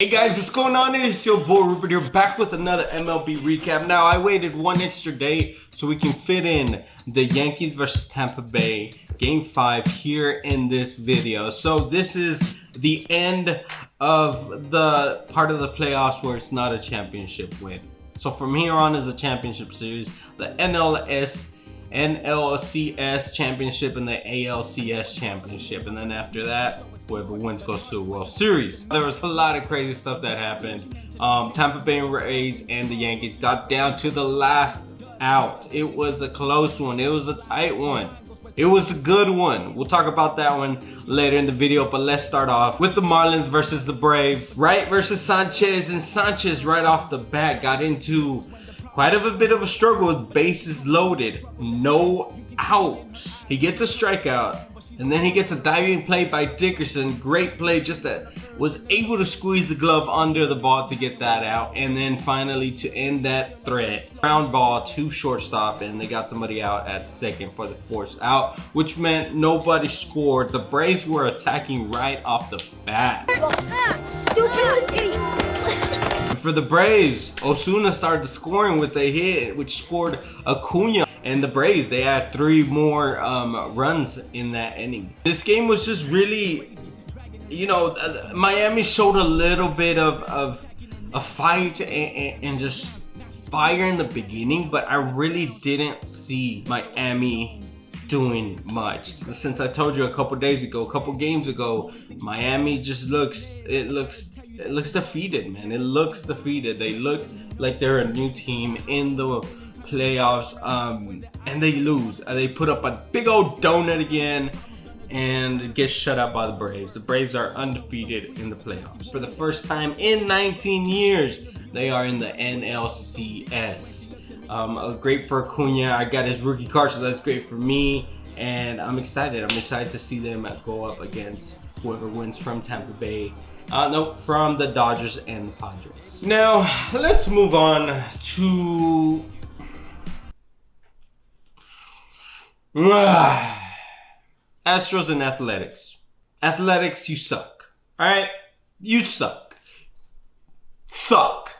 Hey guys, what's going on? It's your boy Rupert here, back with another MLB recap. Now, I waited one extra day so we can fit in the Yankees versus Tampa Bay Game 5 here in this video. So this is the end of the part of the playoffs where it's not a championship win. So from here on is a championship series, the NLCS championship and the ALCS championship, and then after that whoever wins goes to the World Series. There was a lot of crazy stuff that happened. Tampa Bay Rays and the Yankees got down to the last out. It was a close one. It was a tight one. It was a good one. We'll talk about that one later in the video, but let's start off with the Marlins versus the Braves. Wright versus Sanchez, and Sanchez right off the bat got into quite a bit of a struggle with bases loaded, no outs. He gets a strikeout, and then he gets a diving play by Dickerson. Great play, just that was able to squeeze the glove under the ball to get that out. And then finally to end that threat, ground ball to shortstop, and they got somebody out at second for the forced out, which meant nobody scored. The Braves were attacking right off the bat. Stupid idiot. For the Braves, Osuna started the scoring with a hit, which scored Acuna. And the Braves, they had 3 more runs in that inning. This game was just really, you know, Miami showed a little bit of a fight and just fire in the beginning, but I really didn't see Miami doing much. Since I told you a couple days ago, a couple games ago, Miami just looks defeated, man. It looks defeated. They look like they're a new team in the playoffs, and they lose. They put up a big old donut again and get shut out by the Braves. The Braves are undefeated in the playoffs. For the first time in 19 years, they are in the NLCS. Great for Acuna. I got his rookie card, so that's great for me, and I'm excited. I'm excited to see them go up against whoever wins from Tampa Bay. No, from the Dodgers and the Padres. Now, let's move on to Astros and Athletics. Athletics, you suck. Alright? You suck. Suck.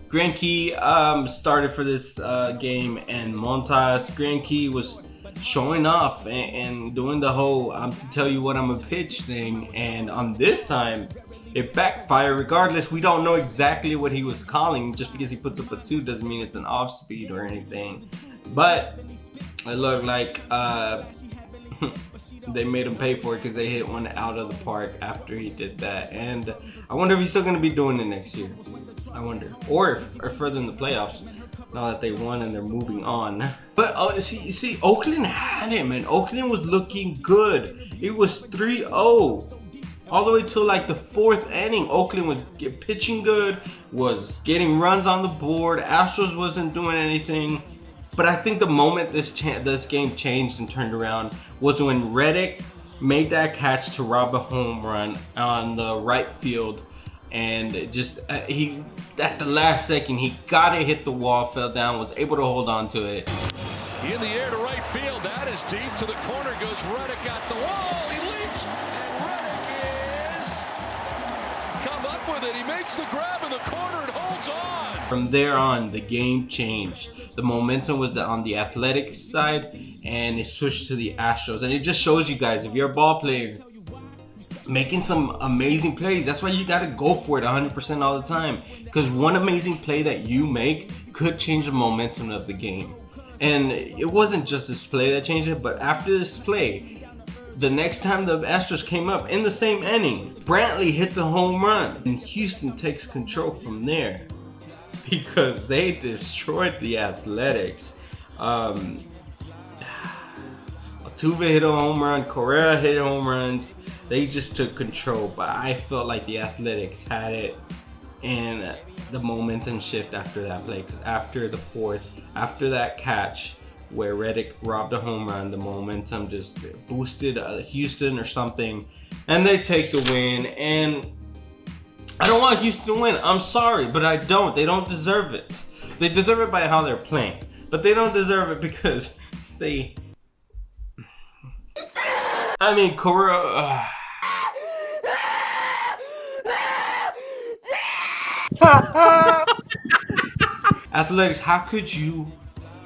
Greinke started for this game, and Montas. Greinke was showing off and doing the whole I'm to tell you what I'm a pitch thing, and on this time it backfired. Regardless, we don't know exactly what he was calling. Just because he puts up a 2 doesn't mean it's an off speed or anything, but it looked like they made him pay for it because they hit one out of the park after he did that. And I wonder if he's still going to be doing it next year. I wonder, or further in the playoffs now that they won and they're moving on. But see, Oakland had him, and Oakland was looking good. It was 3-0 all the way till like the 4th inning. Oakland was pitching good, was getting runs on the board. Astros wasn't doing anything. But I think the moment this game changed and turned around was when Reddick made that catch to rob a home run on the right field, and just he at the last second he got it, hit the wall, fell down, was able to hold on to it. In the air to right field, that is deep to the corner goes Reddick at the wall. He leaps, and Reddick is come up with it. He makes the grab in the corner and holds on. From there on, the game changed. The momentum was on the Athletics side, and it switched to the Astros. And it just shows you guys, if you're a ball player making some amazing plays, that's why you got to go for it 100% all the time. Because one amazing play that you make could change the momentum of the game. And it wasn't just this play that changed it, but after this play, the next time the Astros came up in the same inning, Brantley hits a home run, and Houston takes control from there, because they destroyed the Athletics. Altuve hit a home run, Correa hit home runs. They just took control, but I felt like the Athletics had it, and the momentum shift after that play. Because after the 4th, after that catch where Reddick robbed a home run, the momentum just boosted Houston or something, and they take the win. And I don't want Houston to win. I'm sorry, but I don't. They don't deserve it. They deserve it by how they're playing, but they don't deserve it because they... I mean, Correa... Athletics, how could you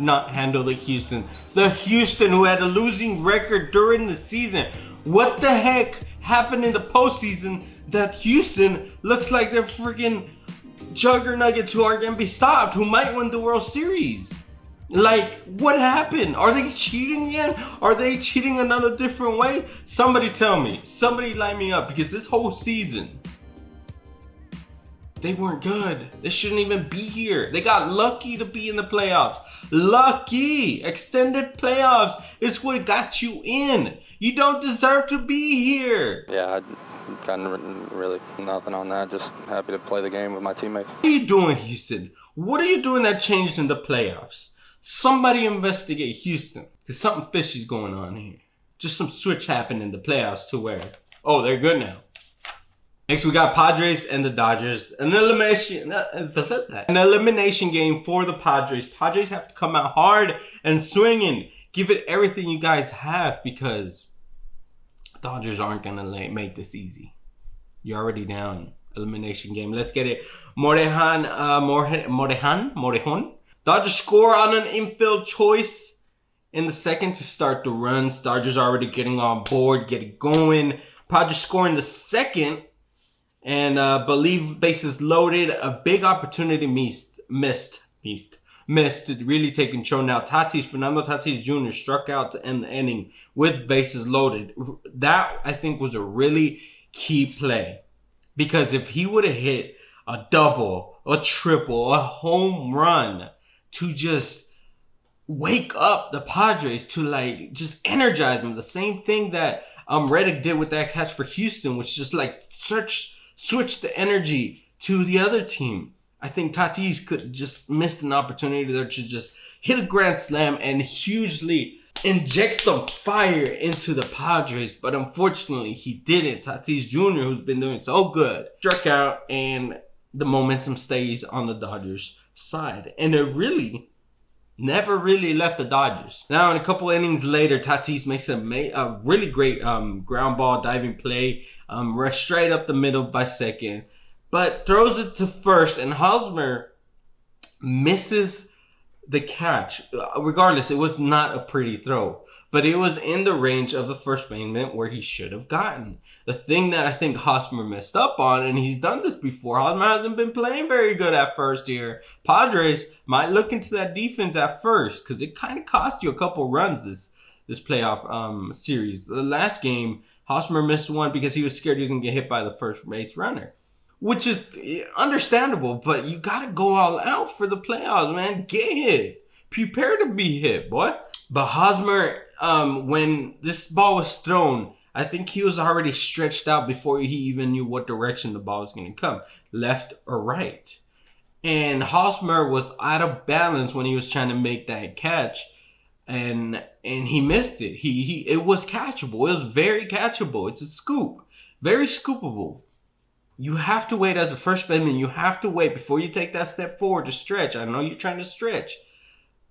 not handle the Houston? The Houston who had a losing record during the season. What the heck happened in the postseason that Houston looks like they're freaking juggernauts who aren't going to be stopped, who might win the World Series? Like, what happened? Are they cheating again? Are they cheating another different way? Somebody tell me. Somebody line me up, because this whole season, they weren't good. They shouldn't even be here. They got lucky to be in the playoffs. Lucky. Extended playoffs is what got you in. You don't deserve to be here. Yeah, I got really nothing on that. Just happy to play the game with my teammates. What are you doing, Houston? What are you doing that changed in the playoffs? Somebody investigate Houston, because something fishy's going on here. Just some switch happened in the playoffs to where, oh, they're good now. Next, we got Padres and the Dodgers. An elimination game for the Padres. Padres have to come out hard and swinging. Give it everything you guys have, because Dodgers aren't going to make this easy. You're already down. Elimination game. Let's get it. Morejon. Dodgers score on an infield choice in the second to start the runs. Dodgers already getting on board, getting going. Padres score in the second, and believe bases loaded. A big opportunity missed to really take control. Now Fernando Tatis Jr. struck out to end the inning with bases loaded. That, I think, was a really key play, because if he would have hit a double, a triple, a home run to just wake up the Padres, to like just energize them, the same thing that Reddick did with that catch for Houston, which just like switch the energy to the other team. I think Tatis could just missed an opportunity there to just hit a grand slam and hugely inject some fire into the Padres, but unfortunately he didn't. Tatis Jr., who's been doing so good, struck out, and the momentum stays on the Dodgers side, and it really never really left the Dodgers. Now, in a couple innings later, Tatis makes a really great ground ball diving play, straight up the middle by second, but throws it to first, and Hosmer misses the catch. Regardless, it was not a pretty throw, but it was in the range of the first baseman where he should have gotten. The thing that I think Hosmer messed up on, and he's done this before, Hosmer hasn't been playing very good at first here. Padres might look into that defense at first, because it kind of cost you a couple runs this playoff series. The last game, Hosmer missed one because he was scared he was going to get hit by the first base runner, which is understandable, but you got to go all out for the playoffs, man. Get hit. Prepare to be hit, boy. But Hosmer, when this ball was thrown, I think he was already stretched out before he even knew what direction the ball was going to come, left or right. And Hosmer was out of balance when he was trying to make that catch, and he missed it. It was catchable. It was very catchable. It's a scoop. Very scoopable. You have to wait as a first baseman. You have to wait before you take that step forward to stretch. I know you're trying to stretch,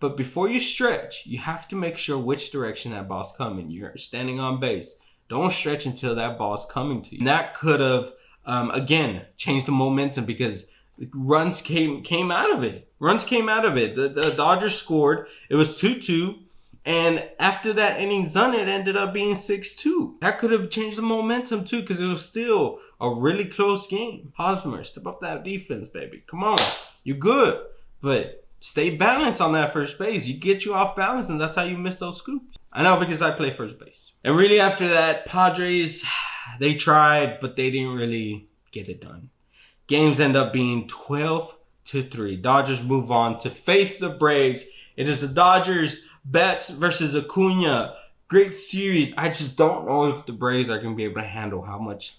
but before you stretch, you have to make sure which direction that ball's coming. You're standing on base. Don't stretch until that ball's coming to you. And that could have, again, changed the momentum, because runs came out of it. Runs came out of it. The Dodgers scored. It was 2-2. And after that innings done, it ended up being 6-2. That could have changed the momentum too, because it was still a really close game. Hosmer, step up that defense, baby. Come on. You're good. But stay balanced on that first base. You get you off balance, and that's how you miss those scoops. I know, because I play first base. And really after that, Padres, they tried, but they didn't really get it done. Games end up being 12-3. Dodgers move on to face the Braves. It is the Dodgers, Betts versus Acuna. Great series. I just don't know if the Braves are going to be able to handle how much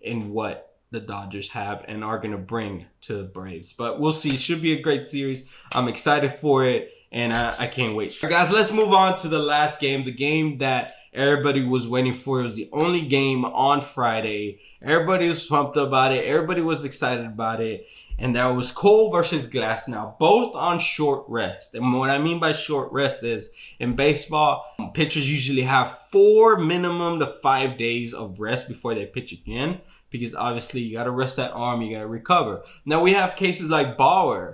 and what the Dodgers have and are going to bring to the Braves. But we'll see. It should be a great series. I'm excited for it, and I can't wait. All right, guys, let's move on to the last game. The game that everybody was waiting for. It was the only game on Friday. Everybody was pumped about it. Everybody was excited about it. And that was Cole versus Glass. Now, both on short rest. And what I mean by short rest is, in baseball, pitchers usually have 4 minimum to 5 days of rest before they pitch again. because obviously you got to rest that arm, you got to recover. Now we have cases like Bauer,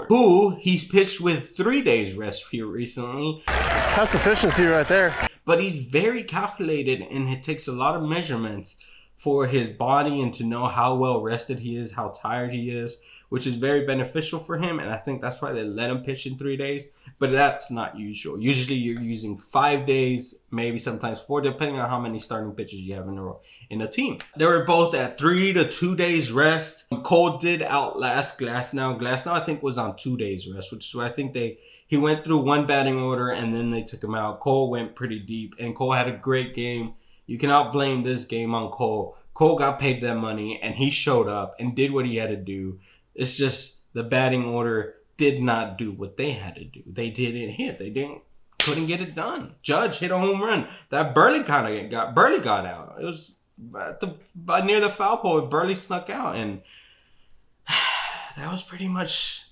who he's pitched with 3 days rest here recently. That's efficiency right there. But he's very calculated, and it takes a lot of measurements for his body and to know how well rested he is, how tired he is, which is very beneficial for him. And I think that's why they let him pitch in 3 days. But that's not usual. Usually you're using 5 days, maybe sometimes 4, depending on how many starting pitchers you have in a team. They were both at 3 to 2 days rest. Cole did outlast Glasnow. Glasnow, I think, was on 2 days rest, which is why I think he went through one batting order and then they took him out. Cole went pretty deep, and Cole had a great game. You cannot blame this game on Cole. Cole got paid that money, and he showed up and did what he had to do. It's just the batting order did not do what they had to do. They didn't hit. Couldn't get it done. Judge hit a home run. That Burley got out. It was near the foul pole. Burley snuck out, and that was pretty much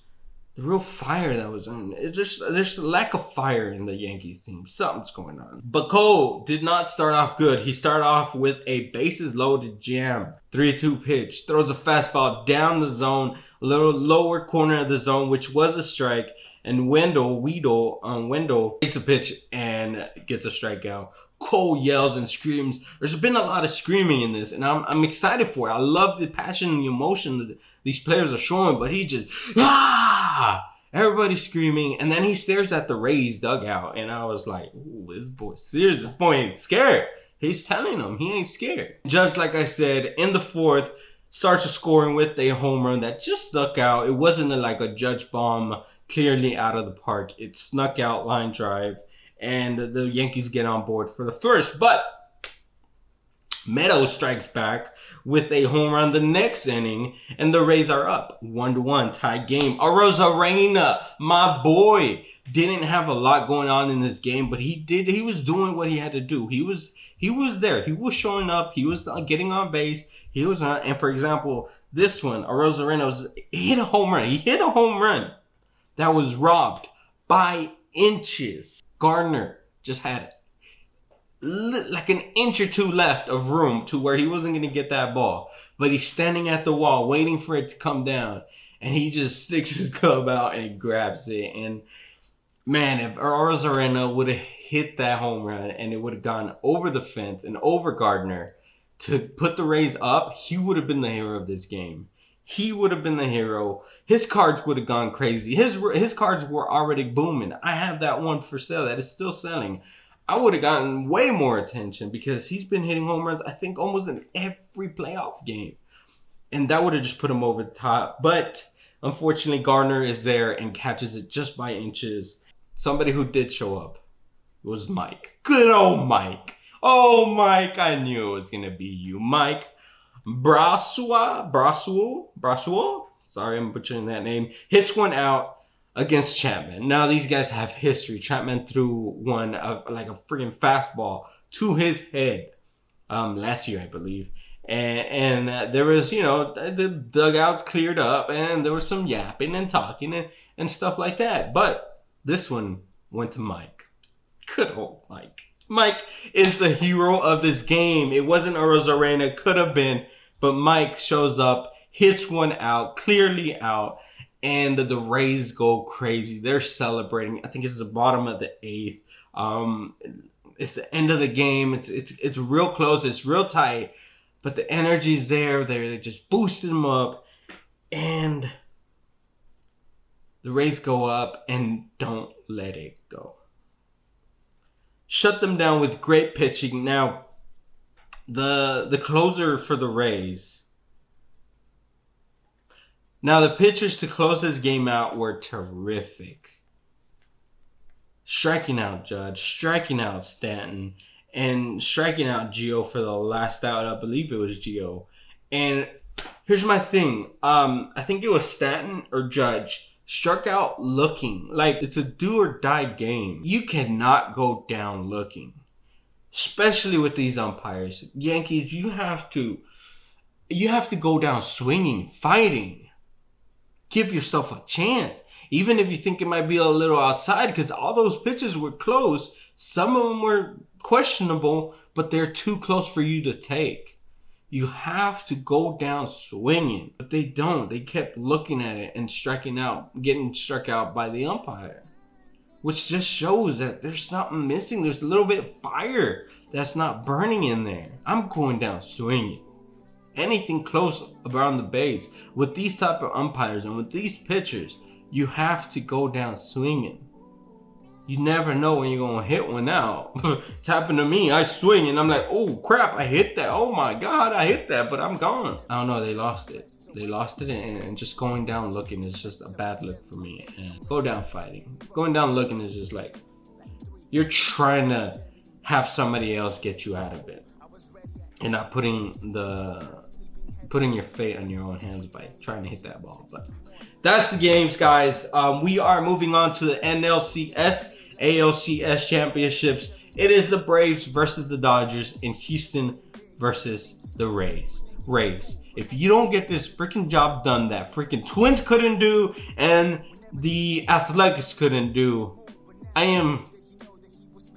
the real fire that was in. It's just there's a lack of fire in the Yankees team. Something's going on. But Cole did not start off good. He started off with a bases loaded jam. 3-2 pitch. Throws a fastball down the zone, a little lower corner of the zone, which was a strike. And Wendell takes a pitch and gets a strikeout. Cole yells and screams. There's been a lot of screaming in this, and I'm excited for it. I love the passion and the emotion that these players are showing, but he just, everybody's screaming, and then he stares at the Rays dugout, and I was like, ooh, this boy's serious. This boy ain't scared. He's telling them he ain't scared. Judge, like I said, in the fourth, starts scoring with a home run that just stuck out. It wasn't like a Judge bomb clearly out of the park. It snuck out, line drive, and the Yankees get on board for the first. But Meadows strikes back with a home run the next inning, and the Rays are up 1-1, tie game. Arozarena, my boy, didn't have a lot going on in this game, but he was doing what he had to do. He was there. He was showing up. He was getting on base. He was on, and for example, this one, Arozarena hit a home run. He hit a home run that was robbed by inches. Gardner just had like an inch or two left of room to where he wasn't going to get that ball. But he's standing at the wall waiting for it to come down. And he just sticks his glove out and grabs it. And man, if Arozarena would have hit that home run and it would have gone over the fence and over Gardner to put the Rays up, he would have been the hero of this game. He would have been the hero. His cards would have gone crazy. His cards were already booming. I have that one for sale that is still selling. I would have gotten way more attention because he's been hitting home runs, I think, almost in every playoff game. And that would have just put him over the top. But unfortunately, Gardner is there and catches it just by inches. Somebody who did show up was Mike. Good old Mike. Oh, Mike, I knew it was going to be you. Mike Braswell. Sorry, I'm butchering that name. Hits one out against Chapman. Now, these guys have history. Chapman threw one like a freaking fastball to his head last year, I believe. And there was, the dugouts cleared up and there was some yapping and talking and stuff like that. But this one went to Mike. Good old Mike. Mike is the hero of this game. It wasn't Arozarena, could have been, but Mike shows up, hits one out, clearly out, and the Rays go crazy. They're celebrating. I think it's the bottom of the eighth. It's the end of the game. It's real close. It's real tight, but the energy's there. They just boosted them up, and the Rays go up and don't let it go. Shut them down with great pitching. Now, the closer for the Rays. Now, the pitchers to close this game out were terrific. Striking out Judge, striking out Stanton, and striking out Gio for the last out. I believe it was Gio. And here's my thing. I think it was Stanton or Judge. Struck out looking like it's a do or die game. You cannot go down looking, especially with these umpires. Yankees, you have to go down swinging, fighting. Give yourself a chance, even if you think it might be a little outside, because all those pitches were close. Some of them were questionable, but they're too close for you to take. You have to go down swinging, but they don't. They kept looking at it and striking out, getting struck out by the umpire, which just shows that there's something missing. There's a little bit of fire that's not burning in there. I'm going down swinging. Anything close around the base with these type of umpires and with these pitchers, you have to go down swinging. You never know when you're gonna hit one out. It's happened to me. I swing and I'm like, oh crap, I hit that. Oh my God, I hit that, but I'm gone. I don't know, they lost it. They lost it, and just going down looking is just a bad look for me. And go down fighting. Going down looking is just like, you're trying to have somebody else get you out of it. And not putting your fate on your own hands by trying to hit that ball. But that's the games, guys. We are moving on to the NLCS, ALCS championships. It is the Braves versus the Dodgers and Houston versus the Rays. If you don't get this freaking job done that freaking Twins couldn't do and the Athletics couldn't do, I am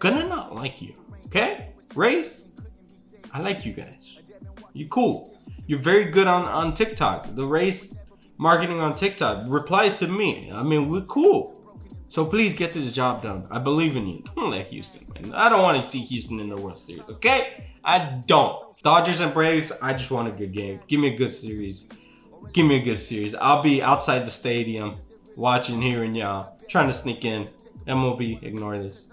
gonna not like you. Okay? Rays, I like you guys. You're cool. You're very good on TikTok. The Rays marketing on TikTok. Reply to me. I mean, we're cool. So please get this job done. I believe in you. Don't let Houston win. I don't want to see Houston in the World Series, okay? I don't. Dodgers and Braves, I just want a good game. Give me a good series. Give me a good series. I'll be outside the stadium watching, hearing y'all, trying to sneak in. MLB, ignore this.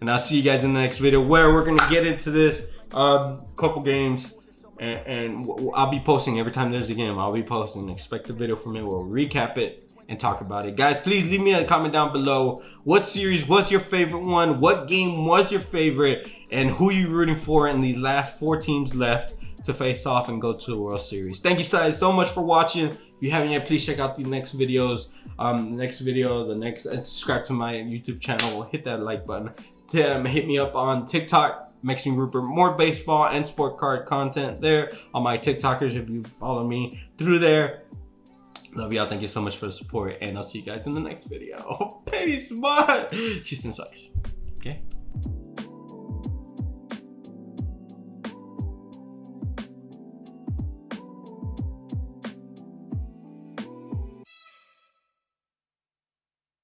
And I'll see you guys in the next video where we're going to get into this couple games. And I'll be posting every time there's a game. I'll be posting. Expect a video from me. We'll recap it and talk about it. Guys, please leave me a comment down below. What series was your favorite one? What game was your favorite? And who you rooting for in the last 4 teams left to face off and go to the World Series? Thank you guys so much for watching. If you haven't yet, please check out the next videos. Subscribe to my YouTube channel. Hit that like button. Hit me up on TikTok. Mexican Rupert, more baseball and sport card content there on my TikTokers if you follow me through there. Love y'all. Thank you so much for the support, and I'll see you guys in the next video. Peace. Bye. Houston sucks. Okay.